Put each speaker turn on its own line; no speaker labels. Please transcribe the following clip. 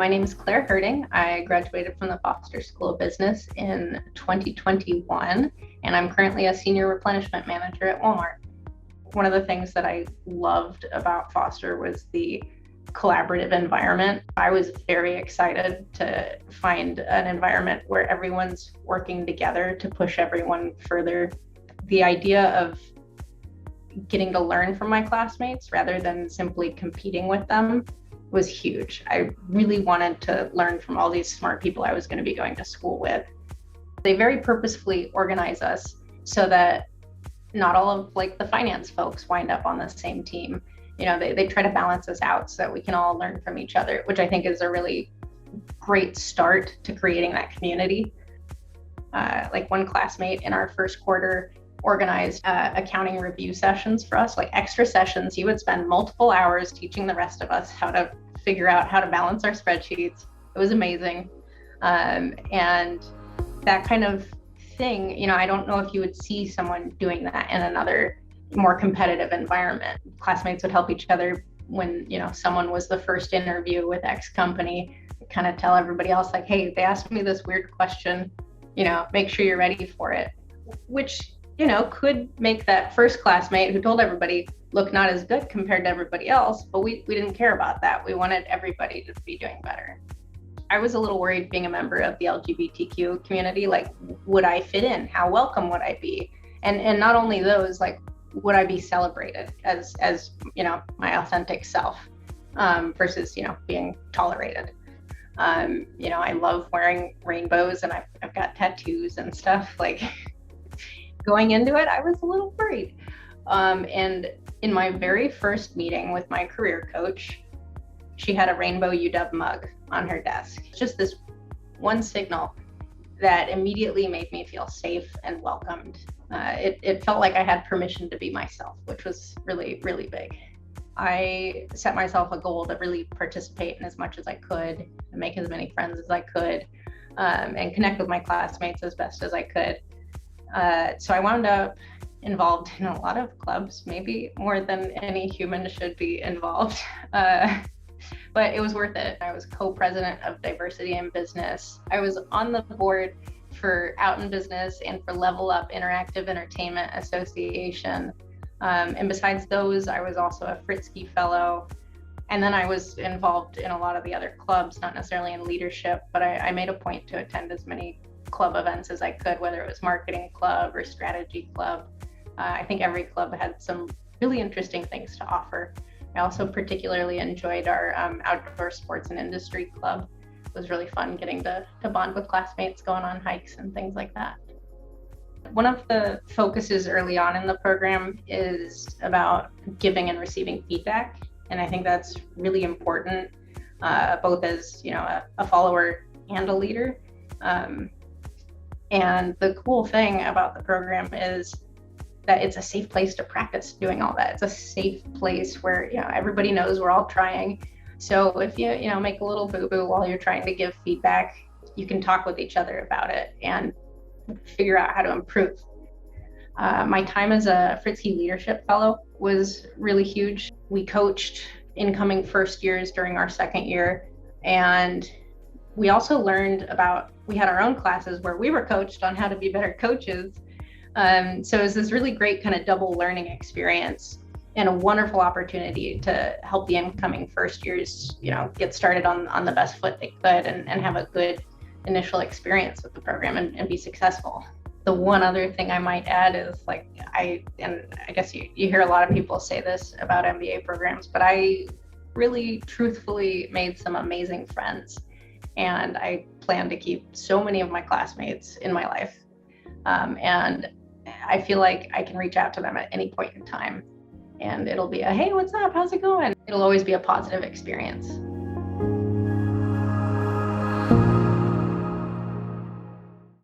My name is Claire Herting. I graduated from the Foster School of Business in 2021, and I'm currently a senior replenishment manager at Walmart. One of the things that I loved about Foster was the collaborative environment. I was very excited to find an environment where everyone's working together to push everyone further. The idea of getting to learn from my classmates rather than simply competing with them was huge. I really wanted to learn from all these smart people I was going to be going to school with. They very purposefully organize us so that not all of the finance folks wind up on the same team. They try to balance us out so that we can all learn from each other, which I think is a really great start to creating that community. One classmate in our first quarter organized accounting review sessions for us, like extra sessions. He would spend multiple hours teaching the rest of us how to figure out how to balance our spreadsheets. It was amazing. And that kind of thing, I don't know if you would see someone doing that in another more competitive environment. Classmates would help each other when, someone was the first interview with X company, kind of tell everybody else like, hey, they asked me this weird question, make sure you're ready for it, which could make that first classmate who told everybody look not as good compared to everybody else, but we didn't care about that. We wanted everybody to be doing better. I was a little worried being a member of the LGBTQ community, would I fit in? How welcome would I be? And not only those, would I be celebrated as my authentic self versus, being tolerated. I love wearing rainbows and I've got tattoos and stuff. Going into it, I was a little worried. And in my very first meeting with my career coach, she had a rainbow UW mug on her desk. Just this one signal that immediately made me feel safe and welcomed. It felt like I had permission to be myself, which was really, really big. I set myself a goal to really participate in as much as I could, and make as many friends as I could, and connect with my classmates as best as I could. So I wound up involved in a lot of clubs, maybe more than any human should be involved. But it was worth it. I was co-president of Diversity in Business. I was on the board for Out in Business and for Level Up Interactive Entertainment Association. And besides those, I was also a Fritzky Fellow. And then I was involved in a lot of the other clubs, not necessarily in leadership, but I made a point to attend as many club events as I could, whether it was marketing club or strategy club. I think every club had some really interesting things to offer. I also particularly enjoyed our outdoor sports and industry club. It was really fun getting to bond with classmates, going on hikes and things like that. One of the focuses early on in the program is about giving and receiving feedback. And I think that's really important, both as a follower and a leader. And the cool thing about the program is that it's a safe place to practice doing all that. It's a safe place where everybody knows we're all trying. So if you make a little boo-boo while you're trying to give feedback, you can talk with each other about it and figure out how to improve. My time as a Fritzky Leadership Fellow was really huge. We coached incoming first years during our second year, and we also learned we had our own classes where we were coached on how to be better coaches. So it was this really great kind of double learning experience and a wonderful opportunity to help the incoming first years, get started on the best foot they could and have a good initial experience with the program and be successful. The one other thing I might add is I guess you hear a lot of people say this about MBA programs, but I really truthfully made some amazing friends. And I plan to keep so many of my classmates in my life. And I feel like I can reach out to them at any point in time. And it'll be hey, what's up? How's it going? It'll always be a positive experience.